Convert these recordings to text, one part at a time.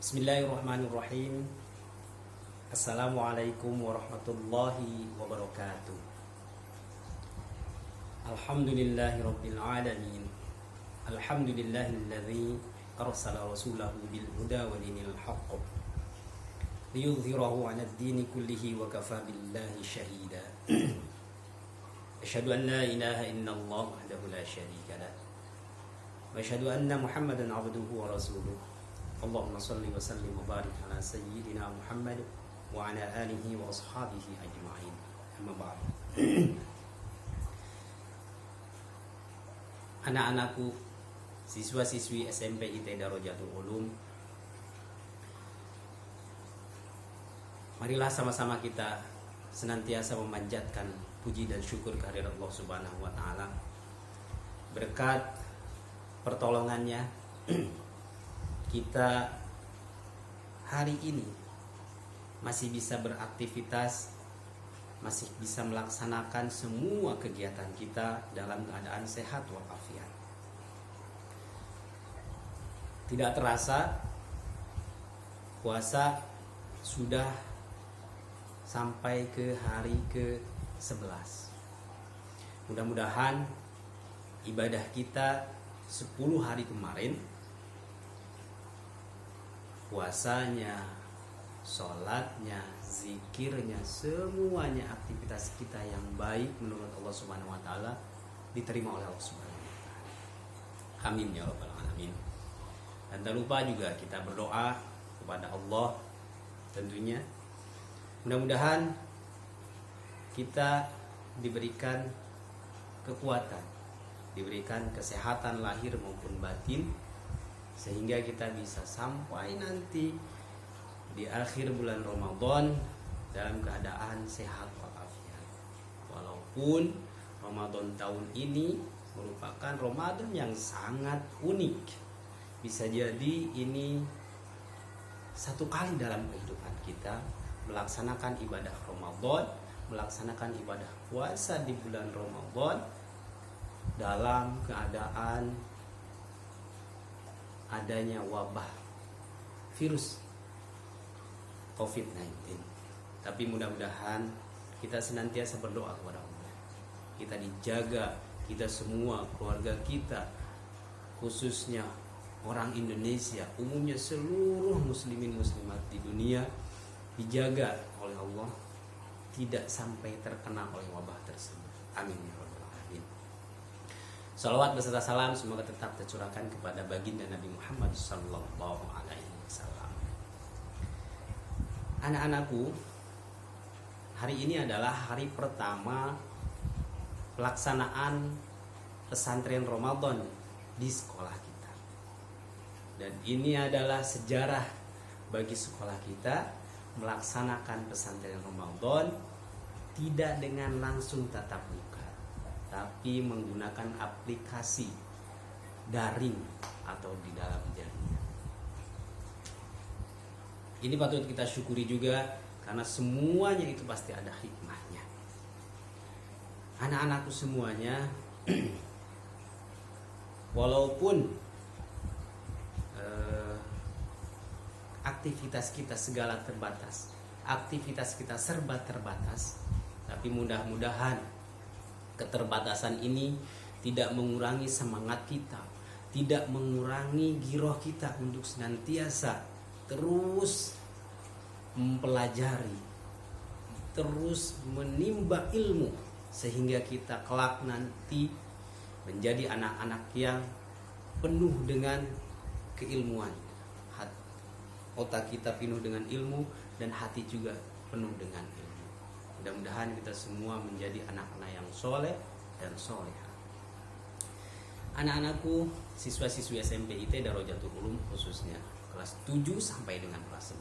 Bismillahirrahmanirrahim. Assalamualaikum warahmatullahi wabarakatuh. Alhamdulillahirabbil alamin. Alhamdulillahilladzi arsala rasulahu bil huda wa dinil haqq liyudhhirahu 'alad dini kullihi wa kafaa billahi shahida. Asyhadu an la ilaha illallah wahdahu la syarika lah. Wa asyhadu anna Muhammadan 'abduhu wa rasuluh. Allahumma salli wa sallim wa barik ala sayyidina Muhammad wa ala alihi wa ashabihi ajma'in. Amma ba'd. Anak-anakku, siswa-siswi SMP IT Darojatul Ulum, marilah sama-sama kita senantiasa memanjatkan puji dan syukur kehadirat Allah Subhanahu wa taala. Berkat pertolongannya kita hari ini masih bisa beraktivitas, masih bisa melaksanakan semua kegiatan kita dalam keadaan sehat walafiat. Tidak terasa puasa sudah sampai ke hari ke-11. Mudah-mudahan ibadah kita 10 hari kemarin, puasanya, sholatnya, zikirnya, semuanya aktivitas kita yang baik menurut Allah Subhanahu wa taala diterima oleh Allah Subhanahu wa taala. Amin ya rabbal alamin. Dan tak lupa juga kita berdoa kepada Allah tentunya. Mudah-mudahan kita diberikan kekuatan, diberikan kesehatan lahir maupun batin, sehingga kita bisa sampai nanti di akhir bulan Ramadan dalam keadaan sehat walafiat. Walaupun Ramadan tahun ini merupakan Ramadan yang sangat unik, bisa jadi ini satu kali dalam kehidupan kita melaksanakan ibadah Ramadan, melaksanakan ibadah puasa di bulan Ramadan dalam keadaan adanya wabah virus COVID-19. Tapi mudah-mudahan kita senantiasa berdoa kepada Allah. Kita dijaga, kita semua, keluarga kita, khususnya orang Indonesia, umumnya seluruh muslimin muslimat di dunia dijaga oleh Allah, tidak sampai terkena oleh wabah tersebut. Amin ya rabbal alamin. Salawat beserta salam semoga tetap tercurahkan kepada baginda Nabi Muhammad sallallahu alaihi wasallam. Anak-anakku, hari ini adalah hari pertama pelaksanaan pesantren Ramadan di sekolah kita. Dan ini adalah sejarah bagi sekolah kita melaksanakan pesantren Ramadan tidak dengan langsung tatap muka, tapi menggunakan aplikasi daring atau di dalam jaringan. Ini patut kita syukuri juga karena semuanya itu pasti ada hikmahnya. Anak-anakku semuanya, walaupun aktivitas kita segala terbatas, aktivitas kita serba terbatas, tapi mudah-mudahan keterbatasan ini tidak mengurangi semangat kita, tidak mengurangi giroh kita untuk senantiasa terus mempelajari, terus menimba ilmu, sehingga kita kelak nanti menjadi anak-anak yang penuh dengan keilmuan. Otak kita penuh dengan ilmu dan hati juga penuh dengan ilmu. Mudah-mudahan kita semua menjadi anak-anak yang soleh dan soleha. Anak-anakku, siswa-siswi SMP IT Darojatul Ulum, khususnya kelas 7 sampai dengan kelas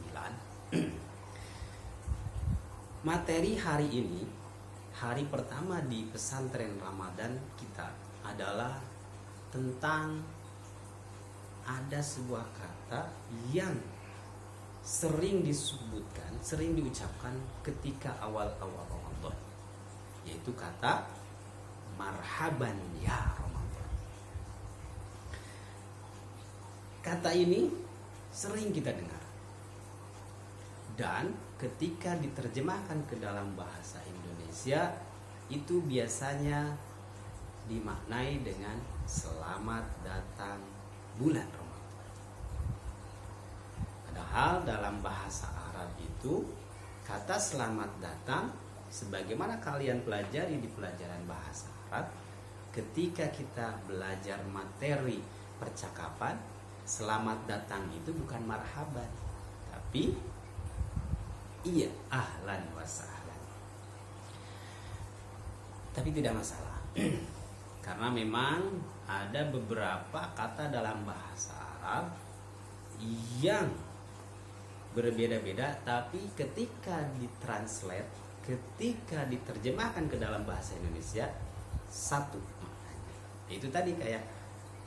9. Materi hari ini, hari pertama di pesantren Ramadan kita adalah tentang ada sebuah kata yang sering disebutkan, sering diucapkan ketika awal-awal Ramadan, yaitu kata marhaban ya Ramadan. Kata ini sering kita dengar, Dan ketika diterjemahkan ke dalam bahasa Indonesia itu biasanya dimaknai dengan selamat datang bulan Ramadan. Padahal dalam bahasa Arab itu kata selamat datang, sebagaimana kalian pelajari di pelajaran bahasa Arab, ketika kita belajar materi percakapan, selamat datang itu bukan marhaban, tapi iya, ahlan wa sahlan. Tapi tidak masalah. Karena memang ada beberapa kata dalam bahasa Arab yang berbeda-beda, tapi ketika ditranslate, ketika diterjemahkan ke dalam bahasa Indonesia satu maknanya. Itu tadi kayak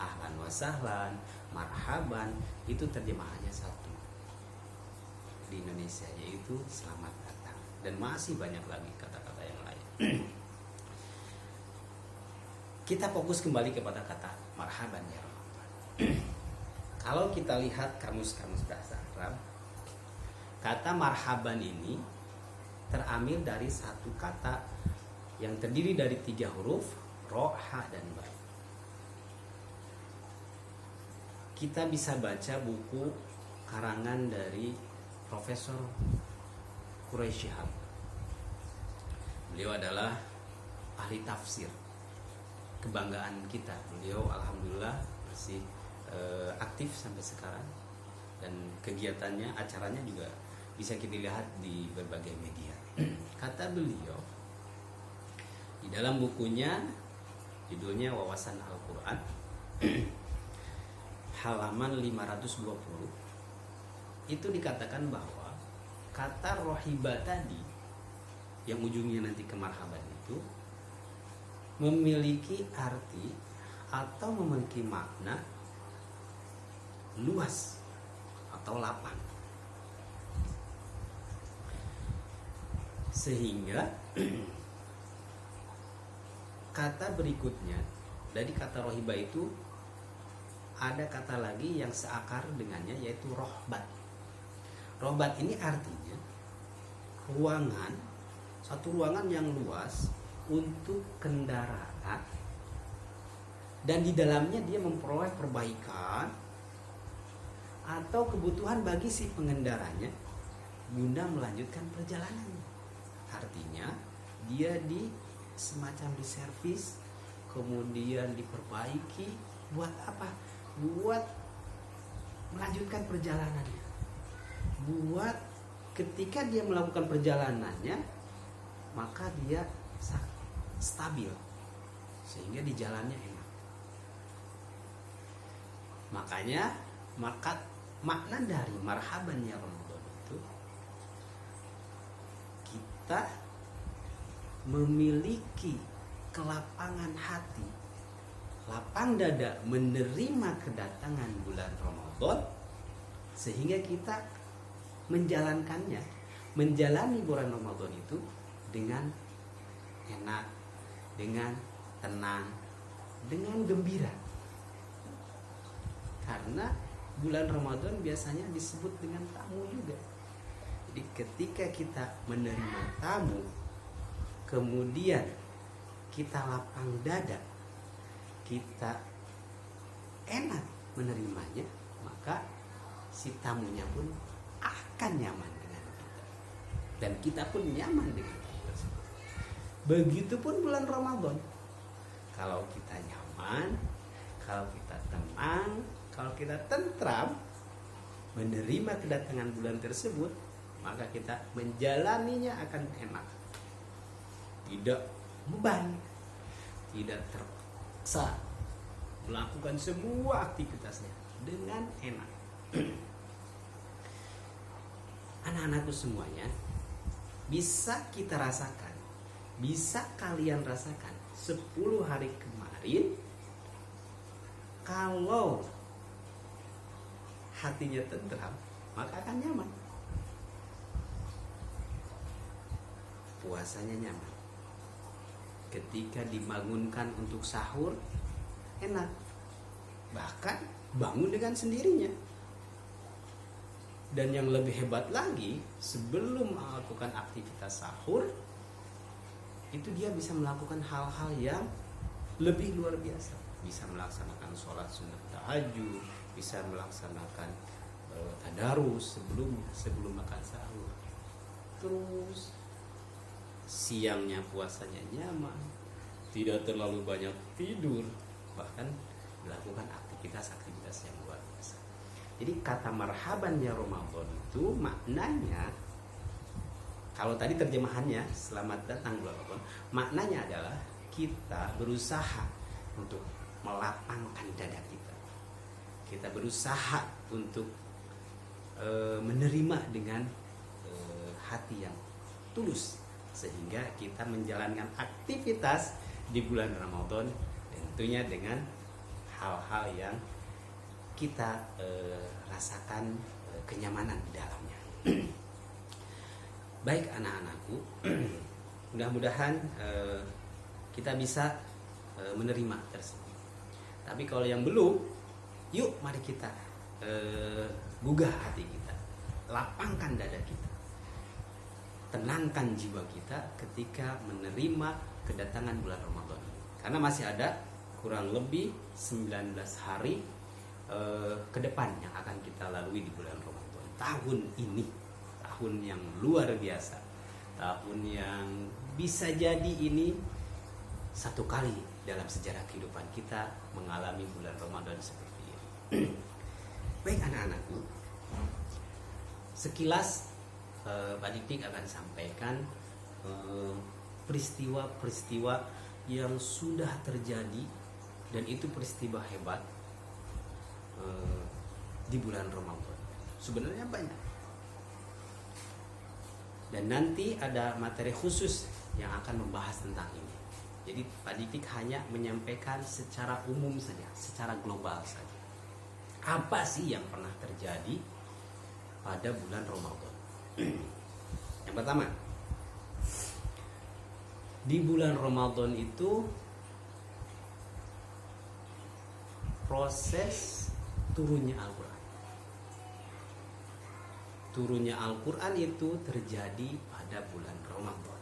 ahlan wa sahlan, marhaban, itu terjemahannya satu di Indonesia, yaitu selamat datang. Dan masih banyak lagi kata-kata yang lain. Kita fokus kembali kepada kata marhaban ya Ramadan. Kalau kita lihat kamus-kamus bahasa Arab, kata marhaban ini terambil dari satu kata yang terdiri dari 3 huruf, ro, ha, dan ba. Kita bisa baca buku karangan dari Profesor Quraisy Shihab. Beliau adalah ahli tafsir, kebanggaan kita. Beliau alhamdulillah masih aktif sampai sekarang, dan kegiatannya, acaranya juga bisa kita lihat di berbagai media. Kata beliau di dalam bukunya, judulnya Wawasan Al-Quran, halaman 520, itu dikatakan bahwa kata rohiba tadi yang ujungnya nanti ke marhaban itu memiliki arti atau memiliki makna luas atau lapang, sehingga kata berikutnya dari kata rohiba itu ada kata lagi yang seakar dengannya, yaitu rohbat. Rohbat ini artinya ruangan, satu ruangan yang luas untuk kendaraan, dan di dalamnya dia memperoleh perbaikan atau kebutuhan bagi si pengendaranya guna melanjutkan perjalanannya. Artinya dia semacam diservis, kemudian diperbaiki. Buat apa? Buat melanjutkan perjalanannya. Buat ketika dia melakukan perjalanannya, maka dia stabil, sehingga di jalannya enak. Makanya makna dari marhaban ya Ramadan itu, kita memiliki kelapangan hati, lapang dada menerima kedatangan bulan Ramadan, sehingga kita menjalankannya, menjalani bulan Ramadan itu dengan enak, dengan tenang, dengan gembira. Karena bulan Ramadan biasanya disebut dengan tamu juga. Jadi ketika kita menerima tamu, kemudian kita lapang dada, kita enak menerimanya, maka si tamunya pun akan nyaman dengan kita, dan kita pun nyaman dengan tamu tersebut. Begitupun bulan Ramadan. Kalau kita nyaman, kalau kita tenang, kalau kita tentram menerima kedatangan bulan tersebut, maka kita menjalaninya akan enak, tidak beban, tidak terpaksa melakukan semua aktivitasnya dengan enak. Anak-anakku semuanya, bisa kita rasakan, bisa kalian rasakan 10 hari kemarin, kalau hatinya tentram, maka akan nyaman. Puasanya nyaman. Ketika dibangunkan untuk sahur, enak. Bahkan bangun dengan sendirinya. Dan yang lebih hebat lagi, sebelum melakukan aktivitas sahur, itu dia bisa melakukan hal-hal yang lebih luar biasa. Bisa melaksanakan sholat sunnah tahajud, bisa melaksanakan tadarus sebelum makan sahur. Terus siangnya puasanya nyaman, tidak terlalu banyak tidur, bahkan melakukan aktivitas-aktivitas yang luar biasa. Jadi kata marhaban ya Ramadan itu maknanya, kalau tadi terjemahannya selamat datang bulan Ramadan, maknanya adalah kita berusaha untuk melapangkan dada kita. Kita berusaha untuk menerima dengan hati yang tulus, sehingga kita menjalankan aktivitas di bulan Ramadan tentunya dengan hal-hal yang kita rasakan kenyamanan di dalamnya. Baik anak-anakku, mudah-mudahan kita bisa menerima tersebut. Tapi kalau yang belum, yuk mari kita gugah hati kita, lapangkan dada kita, tenangkan jiwa kita ketika menerima kedatangan bulan Ramadan. Karena masih ada kurang lebih 19 hari ke depan yang akan kita lalui di bulan Ramadan. Tahun ini, tahun yang luar biasa, tahun yang bisa jadi ini satu kali dalam sejarah kehidupan kita mengalami bulan Ramadan seperti ini. Baik anak-anakku, sekilas Pak Dikdik akan sampaikan peristiwa-peristiwa yang sudah terjadi, dan itu peristiwa hebat di bulan Ramadan. Sebenarnya banyak. Dan nanti ada materi khusus yang akan membahas tentang ini. Jadi Pak Dikdik hanya menyampaikan secara umum saja, secara global saja. Apa sih yang pernah terjadi pada bulan Ramadan? Yang pertama, di bulan Ramadan itu proses turunnya Al-Quran. Turunnya Al-Quran itu terjadi pada bulan Ramadan.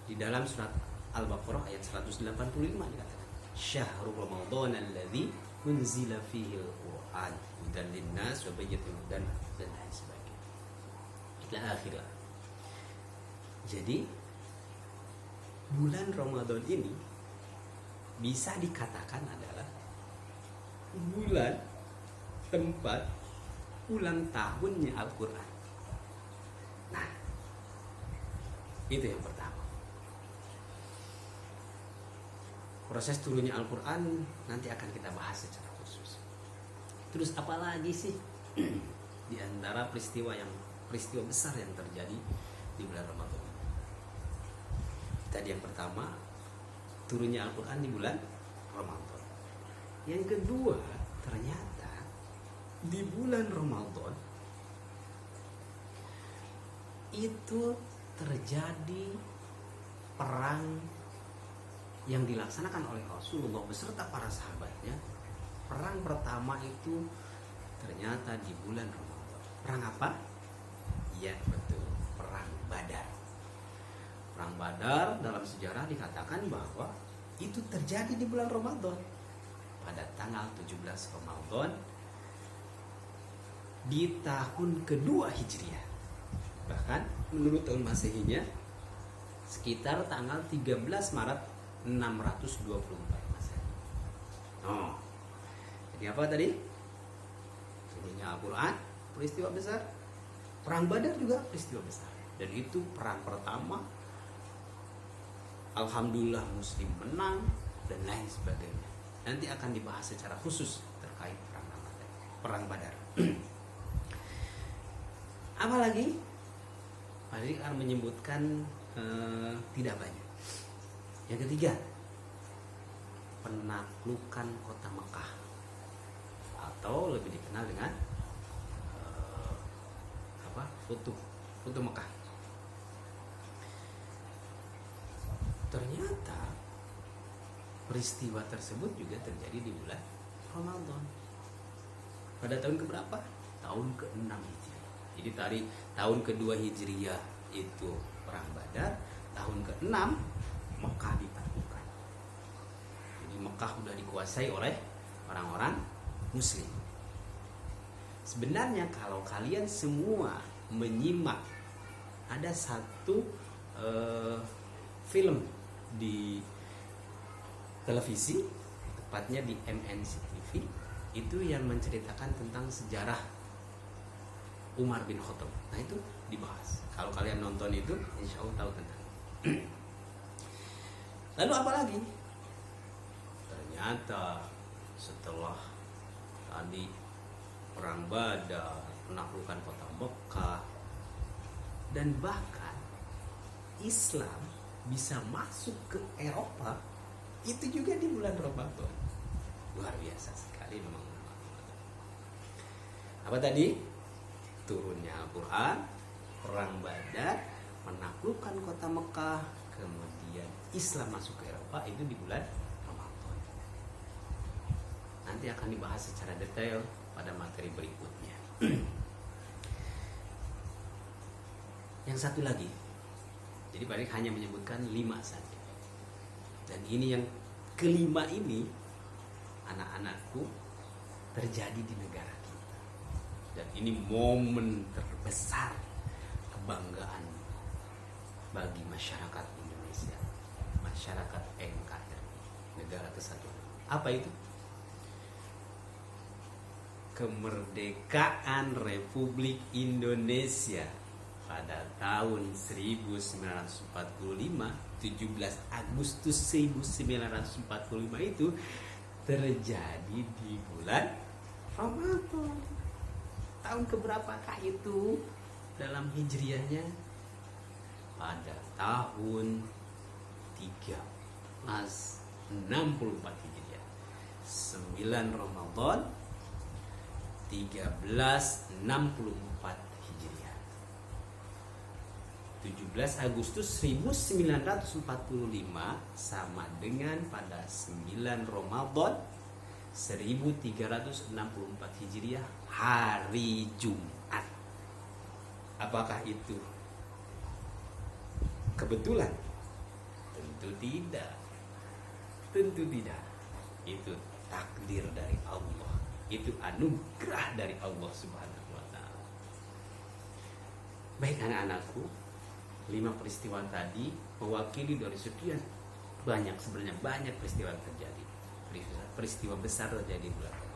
Di dalam surat Al-Baqarah ayat 185 dikatakan, Syahrul Ramadan alladzi unzila fihi al-Quran hudan linnas wa bayyinatin dan lain sebagainya. Ila akhirnya. Jadi bulan Ramadan ini bisa dikatakan adalah bulan tempat ulang tahunnya Al-Quran. Nah, itu yang pertama. Proses turunnya Al-Quran nanti akan kita bahas secara khusus. Terus apa lagi sih di antara peristiwa besar yang terjadi di bulan Ramadan? Tadi yang pertama, turunnya Al-Quran di bulan Ramadan. Yang kedua, ternyata di bulan Ramadan itu terjadi perang yang dilaksanakan oleh Rasulullah beserta para sahabatnya. Perang pertama itu ternyata di bulan Ramadan. Perang apa? Ya betul, perang Badar. Perang Badar dalam sejarah dikatakan bahwa itu terjadi di bulan Ramadan pada tanggal 17 Ramadan di tahun kedua Hijriah. Bahkan menurut tahun Masehinya sekitar tanggal 13 Maret 624 Masehi. Oh. Jadi apa tadi? Turunnya Al-Quran, peristiwa besar. Perang Badar juga peristiwa besar. Dan itu perang pertama. Alhamdulillah Muslim menang dan lain sebagainya. Nanti akan dibahas secara khusus terkait perang Badar. Apa lagi? Pak Dikdik akan menyebutkan tidak banyak. Yang ketiga, penaklukan kota Mekah atau lebih dikenal dengan Futuh Mekah. Ternyata peristiwa tersebut juga terjadi di bulan Ramadan. Pada tahun keberapa? Tahun ke-6 Hijriah. Jadi tadi tahun kedua Hijriah itu perang Badar, tahun ke-6 Mekah ditaklukkan. Jadi Mekah sudah dikuasai oleh orang-orang Muslim. Sebenarnya kalau kalian semua menyimak, ada satu film di televisi, tepatnya di MNC TV, itu yang menceritakan tentang sejarah Umar bin Khattab. Nah itu dibahas. Kalau kalian nonton itu, insya Allah tahu tentang. Lalu apa lagi? Ternyata setelah tadi perang Badar, menaklukkan kota Mekah, dan bahkan Islam bisa masuk ke Eropa, itu juga di bulan Ramadan. Luar biasa sekali memang. Apa tadi? Turunnya Al-Quran, perang Badar, menaklukkan kota Mekah, kemudian Islam masuk ke Eropa, itu di bulan Ramadan. Nanti akan dibahas secara detail pada materi berikutnya. Yang satu lagi, jadi Pak Erik hanya menyebutkan 5 saja. Dan ini yang kelima ini, anak-anakku, terjadi di negara kita. Dan ini momen terbesar kebanggaan bagi masyarakat Indonesia, masyarakat NKRI, Negara Kesatuan. Apa itu? Kemerdekaan Republik Indonesia pada tahun 1945, 17 Agustus 1945 itu terjadi di bulan Ramadan. Tahun keberapakah itu dalam hijriahnya? Pada tahun 1364 Hijriah. 9 Ramadan 1364 Hijriah. 17 Agustus 1945 sama dengan pada 9 Ramadan 1364 Hijriah, hari Jumat. Apakah itu kebetulan? Tentu tidak. Tentu tidak. Itu takdir dari Allah. Itu anugerah dari Allah Subhanahu wa ta'ala. Baik anak-anakku, 5 peristiwa tadi mewakili dari sekian banyak, sebenarnya banyak peristiwa yang terjadi. Peristiwa besar terjadi di bulan Ramadan.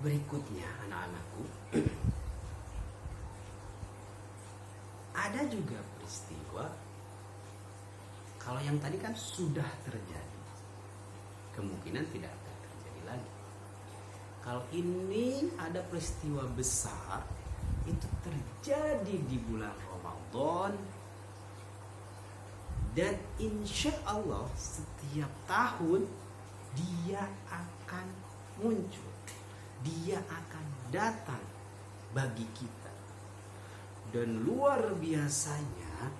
Berikutnya anak-anakku, ada juga peristiwa, kalau yang tadi kan sudah terjadi, kemungkinan tidak akan terjadi lagi. Kalau ini ada peristiwa besar, itu terjadi di bulan Ramadan, dan insya Allah setiap tahun dia akan muncul, dia akan datang bagi kita. Dan luar biasanya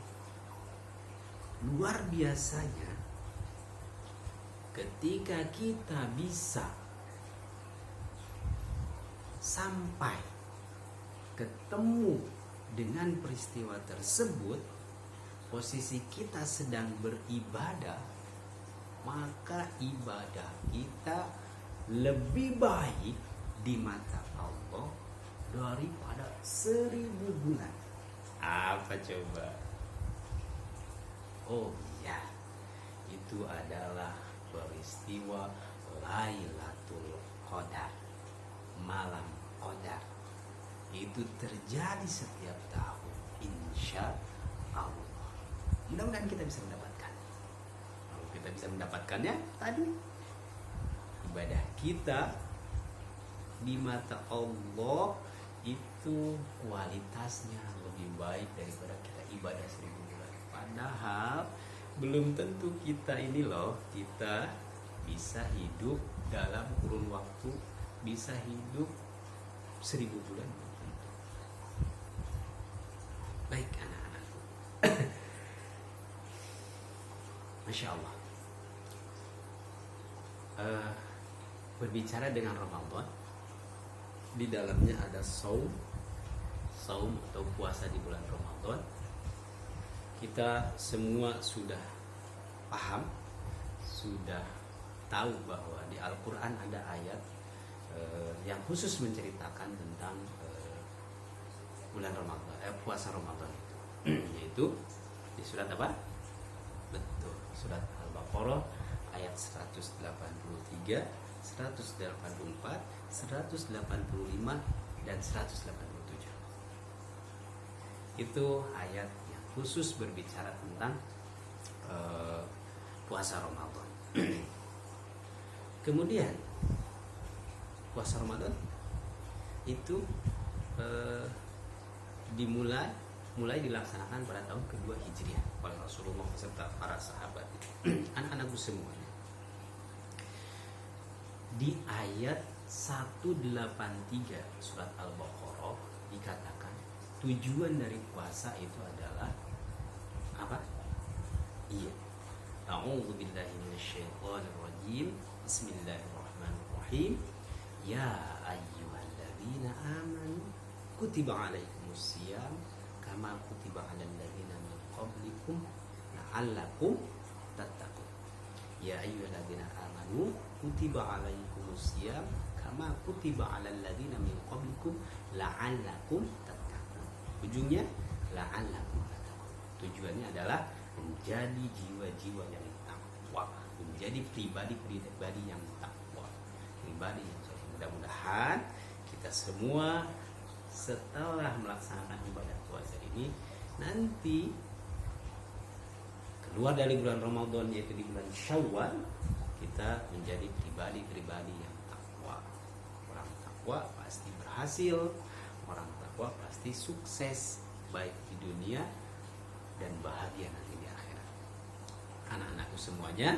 ketika kita bisa sampai ketemu dengan peristiwa tersebut, posisi kita sedang beribadah, maka ibadah kita lebih baik di mata Allah daripada 1000 bulan. Apa coba? Oh iya, itu adalah peristiwa Lailatul Qadar, malam Qadar. Itu terjadi setiap tahun, insya Allah. Mudah-mudahan kita bisa mendapatkan. Kalau kita bisa mendapatkannya, tadi ibadah kita di mata Allah itu kualitasnya lebih baik daripada kita ibadah 1000 bulan. Padahal belum tentu kita ini loh, kita bisa hidup dalam kurun waktu, bisa hidup 1000 bulan. Baik anak-anakku. Masya Allah. eh, berbicara dengan Ramadan, di dalamnya ada saum atau puasa di bulan Ramadan. Kita semua sudah paham, sudah tahu bahwa di Al-Quran ada ayat yang khusus menceritakan tentang bulan Ramadan, puasa Ramadan itu, yaitu di surat apa? Betul, surat Al-Baqarah ayat 183, 184, 185 dan 187. Itu ayat yang khusus berbicara tentang puasa Ramadan. Kemudian puasa Ramadan itu mulai dilaksanakan pada tahun kedua Hijriah oleh Rasulullah beserta para sahabat, anak-anakku semuanya. Di ayat 183 surat Al-Baqarah dikatakan tujuan dari puasa itu adalah apa? Iya. A'udzu billahi minasyaitonir rajim. Bismillahirrahmanirrahim. Ya ayyuhalladzina amanu kutiba 'alaikumus shiyam kama kutiba 'alal ladzina min qablikum la'allakum tattaqun. Ya ayyuhalladzina amanu kutiba 'alaikumus shiyam kama kutiba 'alal ladzina min qablikum la'allakum tattaqun. Ujungnya la'allakum tattaqun. Tujuannya adalah menjadi jiwa-jiwa yang takwa, menjadi pribadi-pribadi yang takwa, pribadi yang soleh. Mudah-mudahan kita semua setelah melaksanakan ibadah puasa ini nanti keluar dari bulan Ramadan, yaitu di bulan Syawal, kita menjadi pribadi-pribadi yang takwa. Orang takwa pasti berhasil, orang takwa pasti sukses, baik di dunia dan bahagia nanti di akhirat. Anak-anakku semuanya,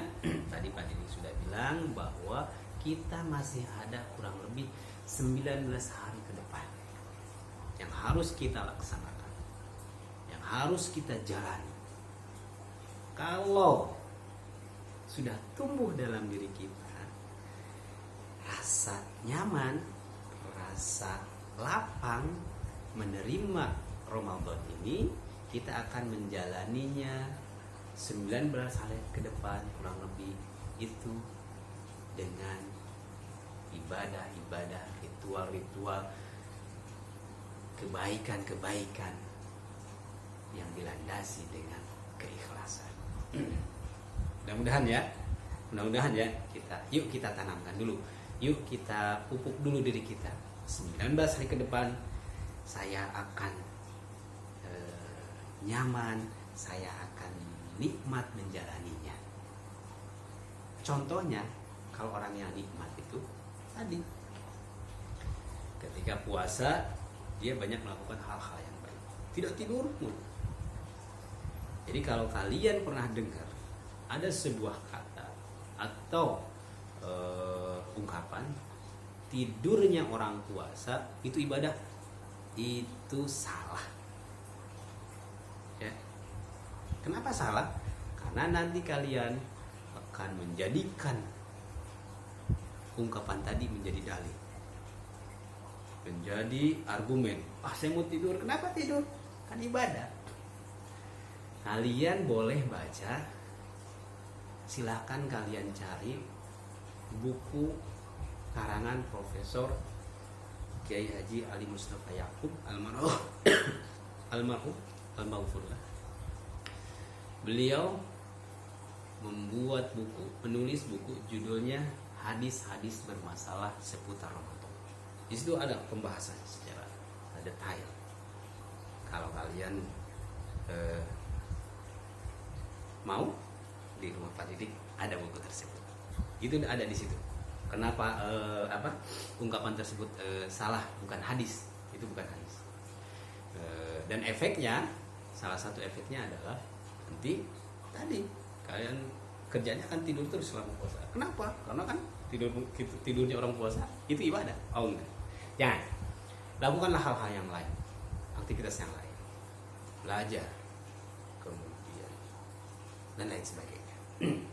tadi Pak Didi sudah bilang bahwa kita masih ada kurang lebih 19 hari ke depan yang harus kita laksanakan, yang harus kita jalani. Kalau sudah tumbuh dalam diri kita rasa nyaman, rasa lapang menerima Ramadan ini, kita akan menjalaninya 19 hari ke depan kurang lebih itu dengan ibadah-ibadah, ritual-ritual, kebaikan-kebaikan yang dilandasi dengan keikhlasan. Mudah-mudahan ya kita tanamkan dulu, yuk kita pupuk dulu diri kita. 19 hari ke depan saya akan nyaman, saya akan nikmat menjalaninya. Contohnya, kalau orang yang nikmat itu tadi ketika puasa dia banyak melakukan hal-hal yang baik, tidak tidur pun. Jadi kalau kalian pernah dengar ada sebuah kata atau ungkapan tidurnya orang puasa itu ibadah, itu salah. Ya. Kenapa salah? Karena nanti kalian akan menjadikan ungkapan tadi menjadi dalil, menjadi argumen. Saya mau tidur, kenapa tidur? Kan ibadah. Kalian boleh baca, silakan kalian cari buku karangan Profesor Kiai Haji Ali Mustafa Yaqub almarhum. Beliau menulis buku judulnya Hadis-hadis bermasalah seputar Ramadan. Di situ ada pembahasan secara detail. Kalau kalian mau, di rumah Pak Didik ada buku tersebut. Itu ada di situ. Kenapa ungkapan tersebut salah, bukan hadis. Itu bukan hadis. Dan efeknya, salah satu efeknya adalah nanti tadi kalian kerjanya kan tidur terus selama puasa. Kenapa? Karena kan tidurnya orang puasa itu ibadah. Oh enggak. Jangan. Lakukanlah hal-hal yang lain, aktivitas yang lain, belajar, kemudian dan lain sebagainya.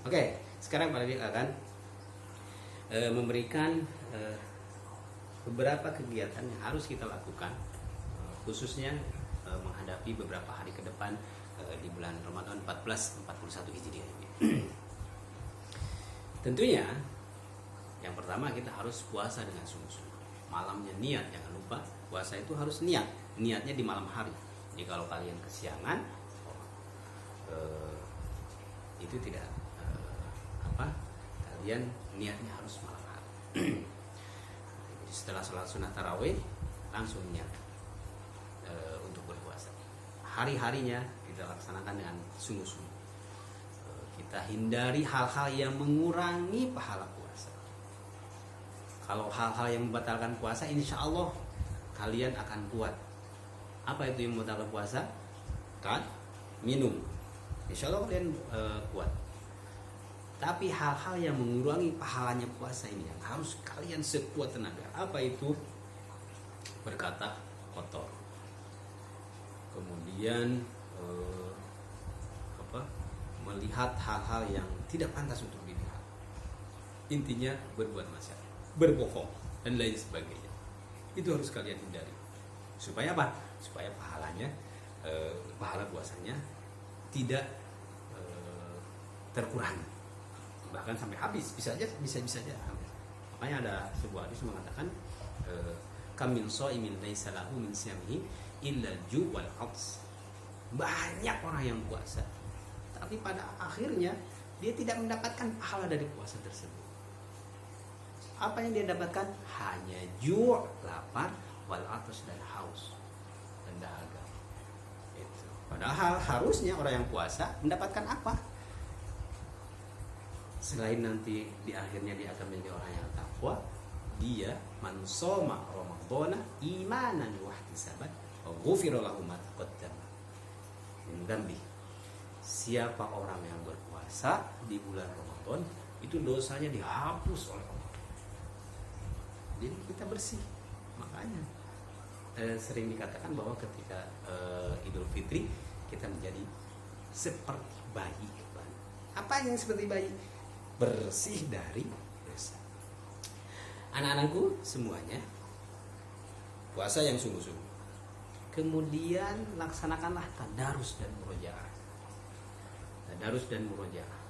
Oke, sekarang Pak Didik akan memberikan beberapa kegiatan yang harus kita lakukan, khususnya menghadapi beberapa hari ke depan di bulan Ramadan 1441 Hijriah ini. Tentunya yang pertama kita harus puasa dengan sungguh-sungguh. Malamnya niat, jangan lupa puasa itu harus niat. Niatnya di malam hari. Jadi kalau kalian kesiangan, itu tidak kalian niatnya harus malam hari. Setelah sholat sunat tarawih langsung niat untuk berpuasa. Hari-harinya kita laksanakan dengan sungguh-sungguh. Kita hindari hal-hal yang mengurangi pahala puasa. Kalau hal-hal yang membatalkan puasa, insya Allah kalian akan kuat. Apa itu yang membatalkan puasa? Kan? Minum. Insya Allah kalian kuat. Tapi hal-hal yang mengurangi pahalanya puasa ini yang harus kalian sekuat tenaga. Apa itu? Berkata kotor. Kemudian melihat hal-hal yang tidak pantas untuk dilihat. Intinya berbuat maksiat, berbohong dan lain sebagainya. Itu harus kalian hindari. Supaya apa? Supaya pahalanya, pahala puasanya tidak terkurangi. Bahkan sampai habis, bisa aja habis. Makanya ada sebuah hadis mengatakan kamil shaimin laisa lahu min siyamihi illa ju' wal 'aths. Banyak orang yang puasa, tapi pada akhirnya dia tidak mendapatkan pahala dari puasa tersebut. Apa yang dia dapatkan? Hanya ju', lapar, wal 'aths dan haus, dan dahaga. Itu. Padahal harusnya orang yang puasa mendapatkan apa? Selain nanti di akhirnya dia akan menjadi orang yang takwa, dia man shoma ramadhana imanan wa ihtisaban wa ghufira lahu ma taqaddama min dzambi. Siapa orang yang berpuasa di bulan Ramadan, itu dosanya dihapus oleh Allah. Jadi kita bersih. Makanya sering dikatakan bahwa ketika Idul Fitri kita menjadi seperti bayi. Apa yang seperti bayi? Bersih dari dosa. Anak-anakku semuanya, puasa yang sungguh-sungguh. Kemudian laksanakanlah tadarus dan murojaah. Tadarus dan murojaah.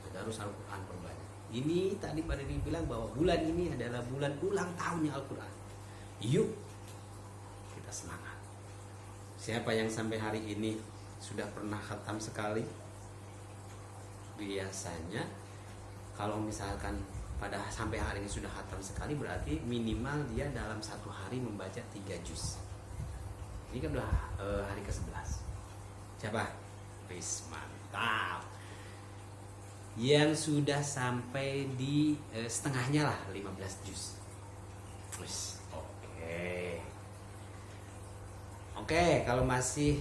Tadarus Al-Quran perbanyak. Ini tadi pada dibilang bahwa bulan ini adalah bulan ulang tahunnya Al-Quran. Yuk kita semangat. Siapa yang sampai hari ini sudah pernah khatam sekali? Biasanya kalau misalkan pada sampai hari ini sudah khatam sekali, berarti minimal dia dalam satu hari membaca 3 juz. Ini kan udah hari ke-11. Siapa? Wis, mantap. Yang sudah sampai di setengahnya lah, 15 juz. Wis, oke. Oke, kalau masih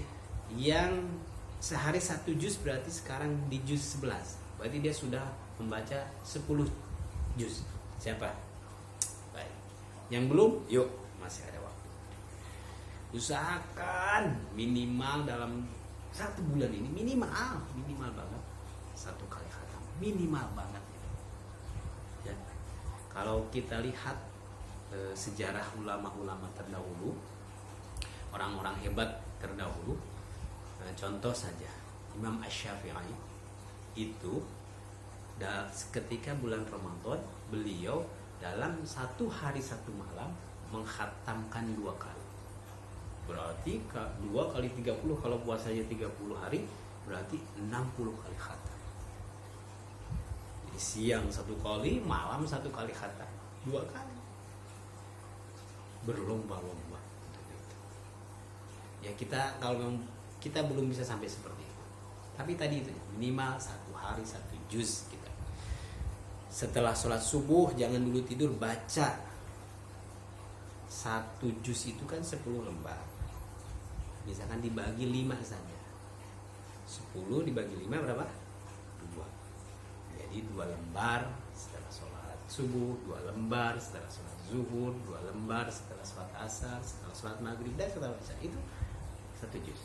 yang sehari 1 juz, berarti sekarang di juz 11. Berarti dia sudah membaca 10 juz. Siapa? Baik. Yang belum? Yuk, masih ada waktu. Usahakan minimal dalam 1 bulan ini minimal banget 1 kali khatam. Minimal banget. Ya. Kalau kita lihat sejarah ulama-ulama terdahulu, orang-orang hebat terdahulu, contoh saja Imam Asy-Syafi'i itu ketika bulan Ramadan beliau dalam 1 hari 1 malam menghatamkan 2 kali. Berarti 2 kali 30, kalau puasanya 30 hari berarti 60 kali khatam. Jadi siang 1 kali, malam 1 kali khatam, 2 kali. Berlomba-lomba. Ya kita belum bisa sampai seperti itu. Tapi tadi itu minimal 1 hari 1 juz kita. Setelah sholat subuh jangan dulu tidur, baca 1 juz itu kan 10 lembar. Misalkan dibagi 5 saja. 10 dibagi 5 berapa? 2. Jadi 2 lembar setelah sholat subuh, 2 lembar setelah sholat zuhur, 2 lembar setelah sholat asar, setelah sholat maghrib, dan setelah isya. Itu 1 juz.